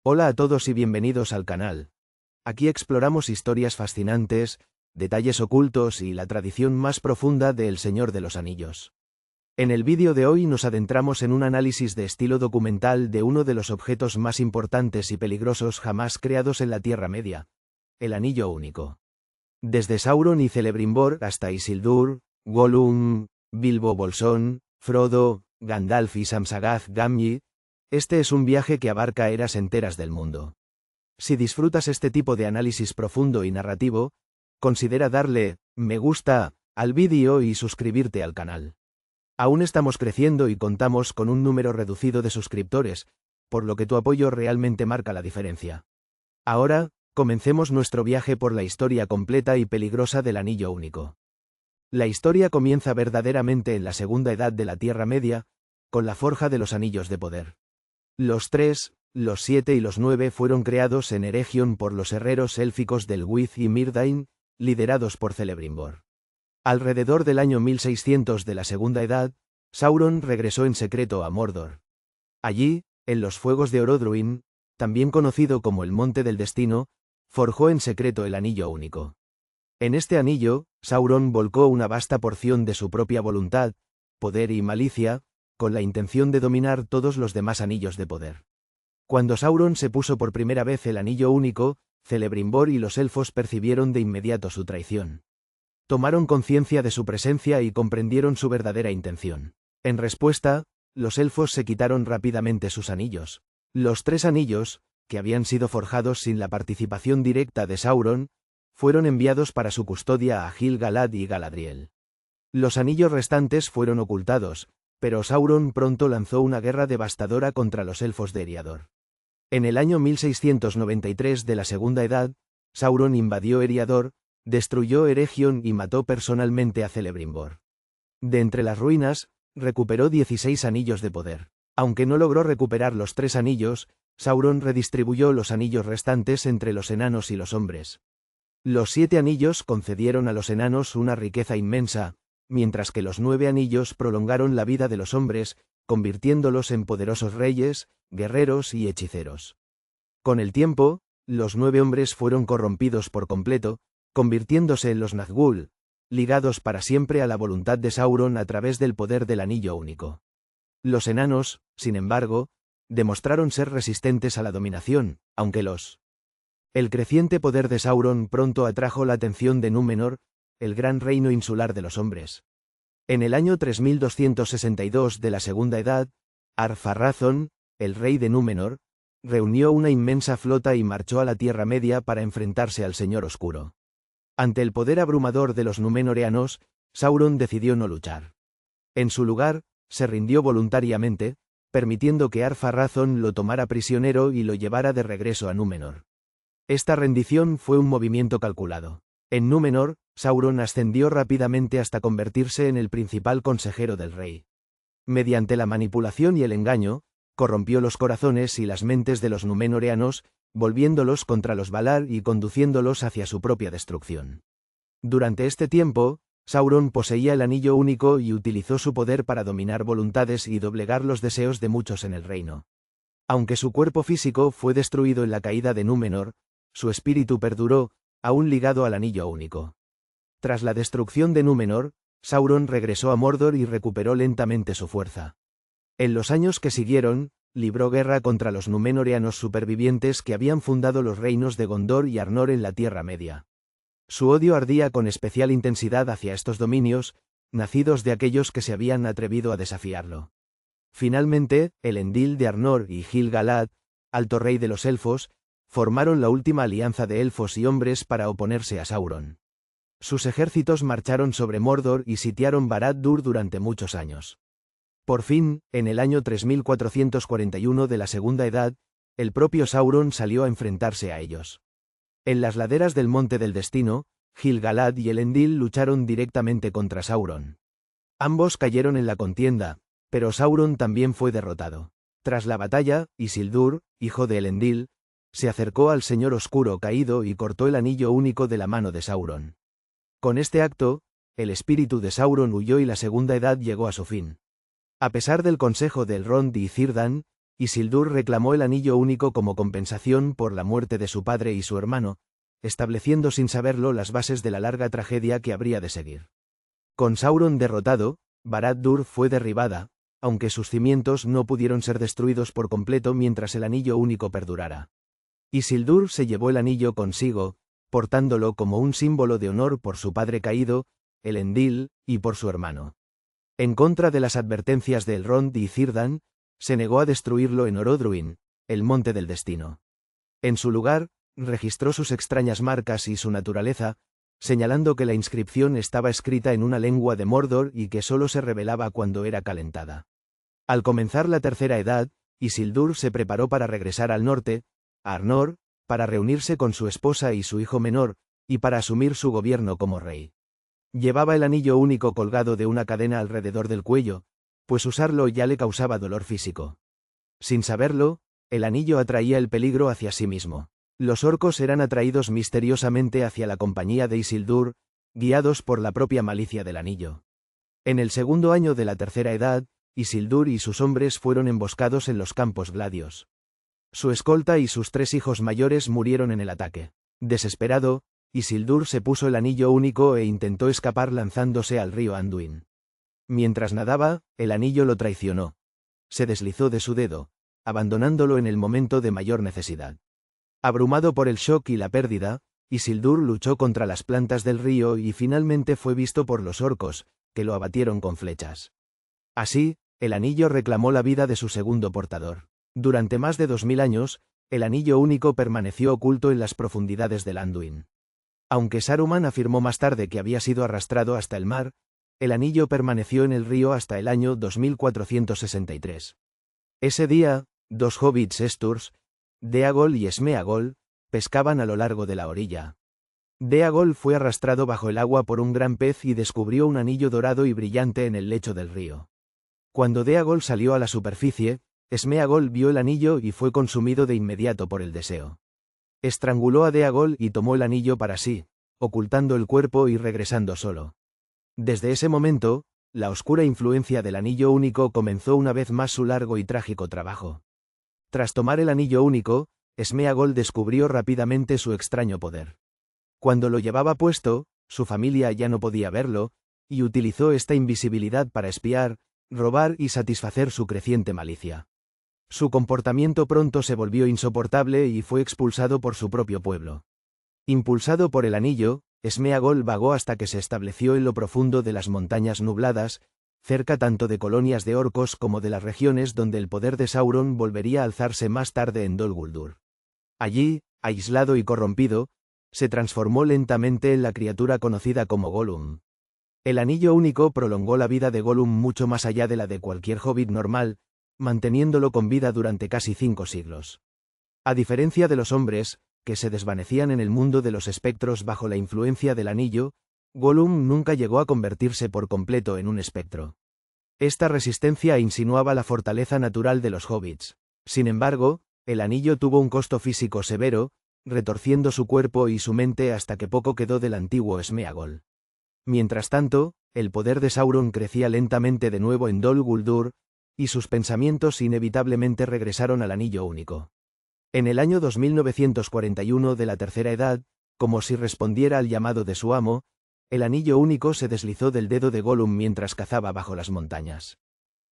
Hola a todos y bienvenidos al canal. Aquí exploramos historias fascinantes, detalles ocultos y la tradición más profunda de El Señor de los Anillos. En el vídeo de hoy nos adentramos en un análisis de estilo documental de uno de los objetos más importantes y peligrosos jamás creados en la Tierra Media, el Anillo Único. Desde Sauron y Celebrimbor hasta Isildur, Gollum, Bilbo Bolsón, Frodo, Gandalf y Samsagath Gamgee, este es un viaje que abarca eras enteras del mundo. Si disfrutas este tipo de análisis profundo y narrativo, considera darle me gusta al vídeo y suscribirte al canal. Aún estamos creciendo y contamos con un número reducido de suscriptores, por lo que tu apoyo realmente marca la diferencia. Ahora, comencemos nuestro viaje por la historia completa y peligrosa del Anillo Único. La historia comienza verdaderamente en la Segunda Edad de la Tierra Media, con la forja de los Anillos de Poder. Los 3, los 7 y los 9 fueron creados en Eregion por los herreros élficos del With y Myrdain, liderados por Celebrimbor. Alrededor del año 1600 de la Segunda Edad, Sauron regresó en secreto a Mordor. Allí, en los Fuegos de Orodruin, también conocido como el Monte del Destino, forjó en secreto el Anillo Único. En este anillo, Sauron volcó una vasta porción de su propia voluntad, poder y malicia, con la intención de dominar todos los demás anillos de poder. Cuando Sauron se puso por primera vez el Anillo Único, Celebrimbor y los elfos percibieron de inmediato su traición. Tomaron conciencia de su presencia y comprendieron su verdadera intención. En respuesta, los elfos se quitaron rápidamente sus anillos. Los 3 anillos, que habían sido forjados sin la participación directa de Sauron, fueron enviados para su custodia a Gil-galad y Galadriel. Los anillos restantes fueron ocultados, pero Sauron pronto lanzó una guerra devastadora contra los elfos de Eriador. En el año 1693 de la Segunda Edad, Sauron invadió Eriador, destruyó Eregion y mató personalmente a Celebrimbor. De entre las ruinas, recuperó 16 anillos de poder. Aunque no logró recuperar los 3 anillos, Sauron redistribuyó los anillos restantes entre los enanos y los hombres. Los 7 anillos concedieron a los enanos una riqueza inmensa, mientras que los 9 anillos prolongaron la vida de los hombres, convirtiéndolos en poderosos reyes, guerreros y hechiceros. Con el tiempo, los 9 hombres fueron corrompidos por completo, convirtiéndose en los Nazgûl, ligados para siempre a la voluntad de Sauron a través del poder del Anillo Único. Los enanos, sin embargo, demostraron ser resistentes a la dominación, aunque El creciente poder de Sauron pronto atrajo la atención de Númenor, el gran reino insular de los hombres. En el año 3262 de la Segunda Edad, Ar-Pharazôn, el rey de Númenor, reunió una inmensa flota y marchó a la Tierra Media para enfrentarse al Señor Oscuro. Ante el poder abrumador de los númenoreanos, Sauron decidió no luchar. En su lugar, se rindió voluntariamente, permitiendo que Ar-Pharazôn lo tomara prisionero y lo llevara de regreso a Númenor. Esta rendición fue un movimiento calculado. En Númenor, Sauron ascendió rápidamente hasta convertirse en el principal consejero del rey. Mediante la manipulación y el engaño, corrompió los corazones y las mentes de los númenoreanos, volviéndolos contra los Valar y conduciéndolos hacia su propia destrucción. Durante este tiempo, Sauron poseía el Anillo Único y utilizó su poder para dominar voluntades y doblegar los deseos de muchos en el reino. Aunque su cuerpo físico fue destruido en la caída de Númenor, su espíritu perduró, aún ligado al Anillo Único. Tras la destrucción de Númenor, Sauron regresó a Mordor y recuperó lentamente su fuerza. En los años que siguieron, libró guerra contra los númenoreanos supervivientes que habían fundado los reinos de Gondor y Arnor en la Tierra Media. Su odio ardía con especial intensidad hacia estos dominios, nacidos de aquellos que se habían atrevido a desafiarlo. Finalmente, Elendil de Arnor y Gil-galad, alto rey de los elfos, formaron la última alianza de elfos y hombres para oponerse a Sauron. Sus ejércitos marcharon sobre Mordor y sitiaron Barad-dûr durante muchos años. Por fin, en el año 3441 de la Segunda Edad, el propio Sauron salió a enfrentarse a ellos. En las laderas del Monte del Destino, Gil-galad y Elendil lucharon directamente contra Sauron. Ambos cayeron en la contienda, pero Sauron también fue derrotado. Tras la batalla, Isildur, hijo de Elendil, se acercó al Señor Oscuro caído y cortó el Anillo Único de la mano de Sauron. Con este acto, el espíritu de Sauron huyó y la Segunda Edad llegó a su fin. A pesar del consejo de Elrond y Círdan, Isildur reclamó el anillo único como compensación por la muerte de su padre y su hermano, estableciendo sin saberlo las bases de la larga tragedia que habría de seguir. Con Sauron derrotado, Barad-dûr fue derribada, aunque sus cimientos no pudieron ser destruidos por completo mientras el anillo único perdurara. Isildur se llevó el anillo consigo, portándolo como un símbolo de honor por su padre caído, Elendil, y por su hermano. En contra de las advertencias de Elrond y Círdan, se negó a destruirlo en Orodruin, el monte del destino. En su lugar, registró sus extrañas marcas y su naturaleza, señalando que la inscripción estaba escrita en una lengua de Mordor y que solo se revelaba cuando era calentada. Al comenzar la Tercera Edad, Isildur se preparó para regresar al norte, a Arnor, para reunirse con su esposa y su hijo menor, y para asumir su gobierno como rey. Llevaba el anillo único colgado de una cadena alrededor del cuello, pues usarlo ya le causaba dolor físico. Sin saberlo, el anillo atraía el peligro hacia sí mismo. Los orcos eran atraídos misteriosamente hacia la compañía de Isildur, guiados por la propia malicia del anillo. En el segundo año de la Tercera Edad, Isildur y sus hombres fueron emboscados en los campos gladios. Su escolta y sus 3 hijos mayores murieron en el ataque. Desesperado, Isildur se puso el anillo único e intentó escapar lanzándose al río Anduin. Mientras nadaba, el anillo lo traicionó. Se deslizó de su dedo, abandonándolo en el momento de mayor necesidad. Abrumado por el shock y la pérdida, Isildur luchó contra las plantas del río y finalmente fue visto por los orcos, que lo abatieron con flechas. Así, el anillo reclamó la vida de su segundo portador. Durante más de 2000 años, el anillo único permaneció oculto en las profundidades del Anduin. Aunque Saruman afirmó más tarde que había sido arrastrado hasta el mar, el anillo permaneció en el río hasta el año 2463. Ese día, 2 hobbits Esturs, Déagol y Sméagol, pescaban a lo largo de la orilla. Déagol fue arrastrado bajo el agua por un gran pez y descubrió un anillo dorado y brillante en el lecho del río. Cuando Déagol salió a la superficie, Sméagol vio el anillo y fue consumido de inmediato por el deseo. Estranguló a Déagol y tomó el anillo para sí, ocultando el cuerpo y regresando solo. Desde ese momento, la oscura influencia del anillo único comenzó una vez más su largo y trágico trabajo. Tras tomar el anillo único, Sméagol descubrió rápidamente su extraño poder. Cuando lo llevaba puesto, su familia ya no podía verlo, y utilizó esta invisibilidad para espiar, robar y satisfacer su creciente malicia. Su comportamiento pronto se volvió insoportable y fue expulsado por su propio pueblo. Impulsado por el anillo, Sméagol vagó hasta que se estableció en lo profundo de las montañas nubladas, cerca tanto de colonias de orcos como de las regiones donde el poder de Sauron volvería a alzarse más tarde en Dol Guldur. Allí, aislado y corrompido, se transformó lentamente en la criatura conocida como Gollum. El anillo único prolongó la vida de Gollum mucho más allá de la de cualquier hobbit normal, manteniéndolo con vida durante casi 5 siglos. A diferencia de los hombres, que se desvanecían en el mundo de los espectros bajo la influencia del anillo, Gollum nunca llegó a convertirse por completo en un espectro. Esta resistencia insinuaba la fortaleza natural de los hobbits. Sin embargo, el anillo tuvo un costo físico severo, retorciendo su cuerpo y su mente hasta que poco quedó del antiguo Sméagol. Mientras tanto, el poder de Sauron crecía lentamente de nuevo en Dol Guldur, y sus pensamientos inevitablemente regresaron al anillo único. En el año 2941 de la Tercera Edad, como si respondiera al llamado de su amo, el anillo único se deslizó del dedo de Gollum mientras cazaba bajo las montañas.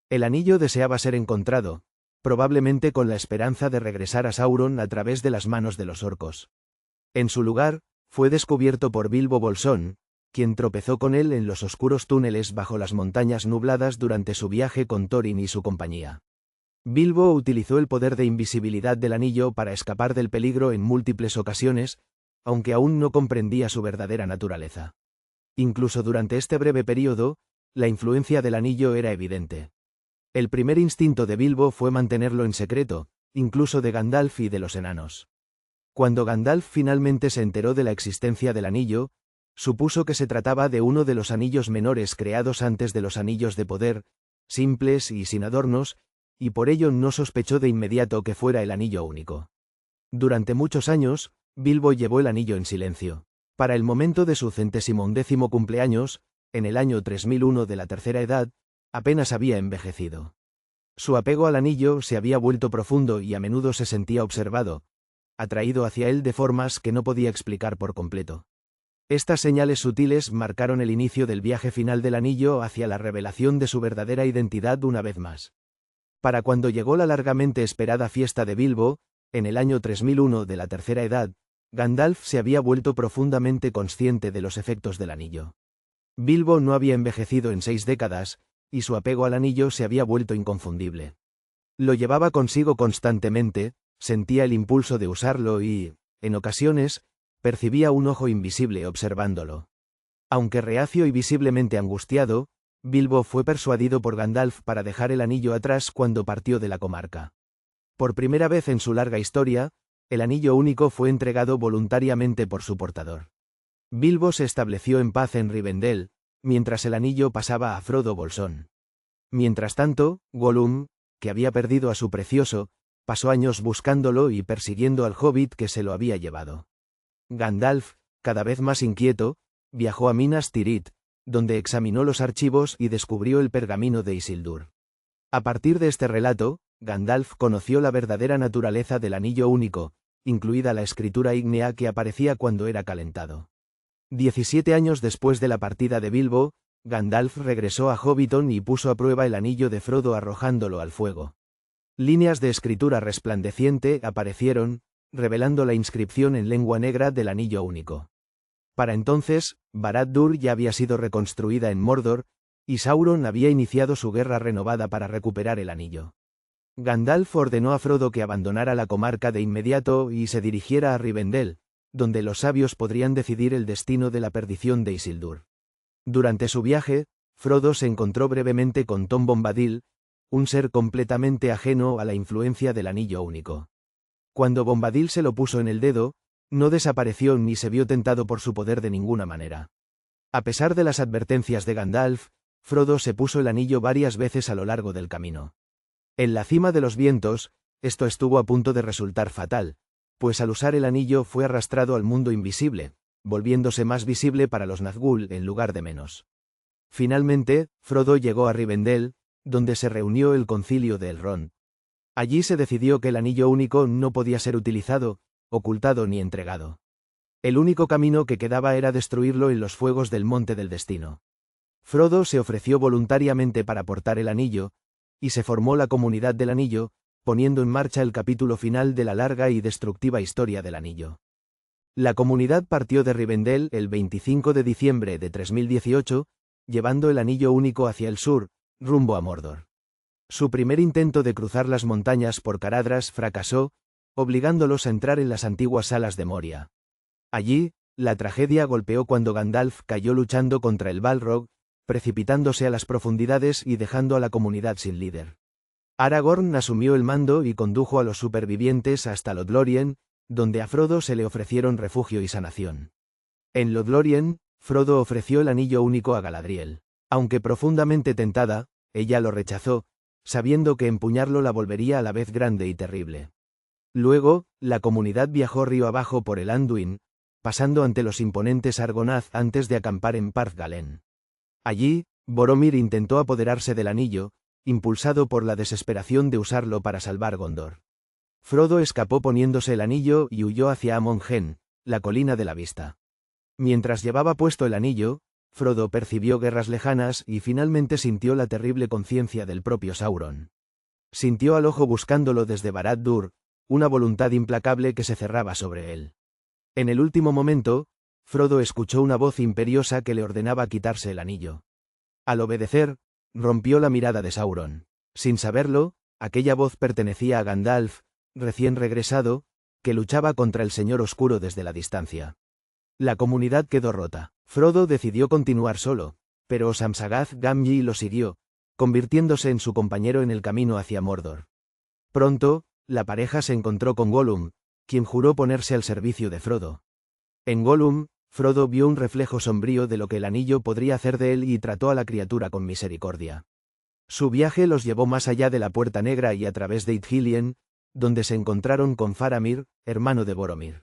El anillo deseaba ser encontrado, probablemente con la esperanza de regresar a Sauron a través de las manos de los orcos. En su lugar, fue descubierto por Bilbo Bolsón, quien tropezó con él en los oscuros túneles bajo las montañas nubladas durante su viaje con Thorin y su compañía. Bilbo utilizó el poder de invisibilidad del anillo para escapar del peligro en múltiples ocasiones, aunque aún no comprendía su verdadera naturaleza. Incluso durante este breve período, la influencia del anillo era evidente. El primer instinto de Bilbo fue mantenerlo en secreto, incluso de Gandalf y de los enanos. Cuando Gandalf finalmente se enteró de la existencia del anillo, supuso que se trataba de uno de los anillos menores creados antes de los anillos de poder, simples y sin adornos, y por ello no sospechó de inmediato que fuera el anillo único. Durante muchos años, Bilbo llevó el anillo en silencio. Para el momento de su 111º cumpleaños, en el año 3001 de la Tercera Edad, apenas había envejecido. Su apego al anillo se había vuelto profundo y a menudo se sentía observado, atraído hacia él de formas que no podía explicar por completo. Estas señales sutiles marcaron el inicio del viaje final del anillo hacia la revelación de su verdadera identidad una vez más. Para cuando llegó la largamente esperada fiesta de Bilbo, en el año 3001 de la Tercera Edad, Gandalf se había vuelto profundamente consciente de los efectos del anillo. Bilbo no había envejecido en 6 décadas, y su apego al anillo se había vuelto inconfundible. Lo llevaba consigo constantemente, sentía el impulso de usarlo y, en ocasiones, percibía un ojo invisible observándolo. Aunque reacio y visiblemente angustiado, Bilbo fue persuadido por Gandalf para dejar el anillo atrás cuando partió de la comarca. Por primera vez en su larga historia, el anillo único fue entregado voluntariamente por su portador. Bilbo se estableció en paz en Rivendell, mientras el anillo pasaba a Frodo Bolsón. Mientras tanto, Gollum, que había perdido a su precioso, pasó años buscándolo y persiguiendo al hobbit que se lo había llevado. Gandalf, cada vez más inquieto, viajó a Minas Tirith, donde examinó los archivos y descubrió el pergamino de Isildur. A partir de este relato, Gandalf conoció la verdadera naturaleza del anillo único, incluida la escritura ígnea que aparecía cuando era calentado. 17 años después de la partida de Bilbo, Gandalf regresó a Hobbiton y puso a prueba el anillo de Frodo arrojándolo al fuego. Líneas de escritura resplandeciente aparecieron, revelando la inscripción en lengua negra del anillo único. Para entonces, Barad-dûr ya había sido reconstruida en Mordor, y Sauron había iniciado su guerra renovada para recuperar el anillo. Gandalf ordenó a Frodo que abandonara la comarca de inmediato y se dirigiera a Rivendell, donde los sabios podrían decidir el destino de la perdición de Isildur. Durante su viaje, Frodo se encontró brevemente con Tom Bombadil, un ser completamente ajeno a la influencia del anillo único. Cuando Bombadil se lo puso en el dedo, no desapareció ni se vio tentado por su poder de ninguna manera. A pesar de las advertencias de Gandalf, Frodo se puso el anillo varias veces a lo largo del camino. En la cima de los vientos, esto estuvo a punto de resultar fatal, pues al usar el anillo fue arrastrado al mundo invisible, volviéndose más visible para los Nazgûl en lugar de menos. Finalmente, Frodo llegó a Rivendell, donde se reunió el concilio de Elrond. Allí se decidió que el anillo único no podía ser utilizado, ocultado ni entregado. El único camino que quedaba era destruirlo en los fuegos del Monte del Destino. Frodo se ofreció voluntariamente para portar el anillo, y se formó la Comunidad del Anillo, poniendo en marcha el capítulo final de la larga y destructiva historia del anillo. La comunidad partió de Rivendell el 25 de diciembre de 3018, llevando el anillo único hacia el sur, rumbo a Mordor. Su primer intento de cruzar las montañas por Caradhras fracasó, obligándolos a entrar en las antiguas salas de Moria. Allí, la tragedia golpeó cuando Gandalf cayó luchando contra el Balrog, precipitándose a las profundidades y dejando a la comunidad sin líder. Aragorn asumió el mando y condujo a los supervivientes hasta Lothlórien, donde a Frodo se le ofrecieron refugio y sanación. En Lothlórien, Frodo ofreció el anillo único a Galadriel. Aunque profundamente tentada, ella lo rechazó, sabiendo que empuñarlo la volvería a la vez grande y terrible. Luego, la comunidad viajó río abajo por el Anduin, pasando ante los imponentes Argonath antes de acampar en Parth-Galen. Allí, Boromir intentó apoderarse del anillo, impulsado por la desesperación de usarlo para salvar Gondor. Frodo escapó poniéndose el anillo y huyó hacia Amon-Hen, la colina de la vista. Mientras llevaba puesto el anillo, Frodo percibió guerras lejanas y finalmente sintió la terrible conciencia del propio Sauron. Sintió al ojo buscándolo desde Barad-dûr, una voluntad implacable que se cerraba sobre él. En el último momento, Frodo escuchó una voz imperiosa que le ordenaba quitarse el anillo. Al obedecer, rompió la mirada de Sauron. Sin saberlo, aquella voz pertenecía a Gandalf, recién regresado, que luchaba contra el Señor Oscuro desde la distancia. La comunidad quedó rota. Frodo decidió continuar solo, pero Samsagat Gamgee lo siguió, convirtiéndose en su compañero en el camino hacia Mordor. Pronto, la pareja se encontró con Gollum, quien juró ponerse al servicio de Frodo. En Gollum, Frodo vio un reflejo sombrío de lo que el anillo podría hacer de él y trató a la criatura con misericordia. Su viaje los llevó más allá de la Puerta Negra y a través de Ithilien, donde se encontraron con Faramir, hermano de Boromir.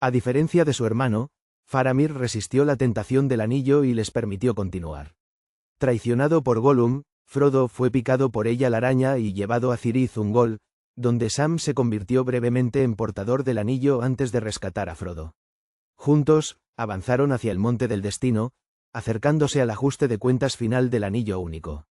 A diferencia de su hermano, Faramir resistió la tentación del anillo y les permitió continuar. Traicionado por Gollum, Frodo fue picado por ella la araña y llevado a Cirith Ungol, donde Sam se convirtió brevemente en portador del anillo antes de rescatar a Frodo. Juntos, avanzaron hacia el Monte del Destino, acercándose al ajuste de cuentas final del Anillo Único.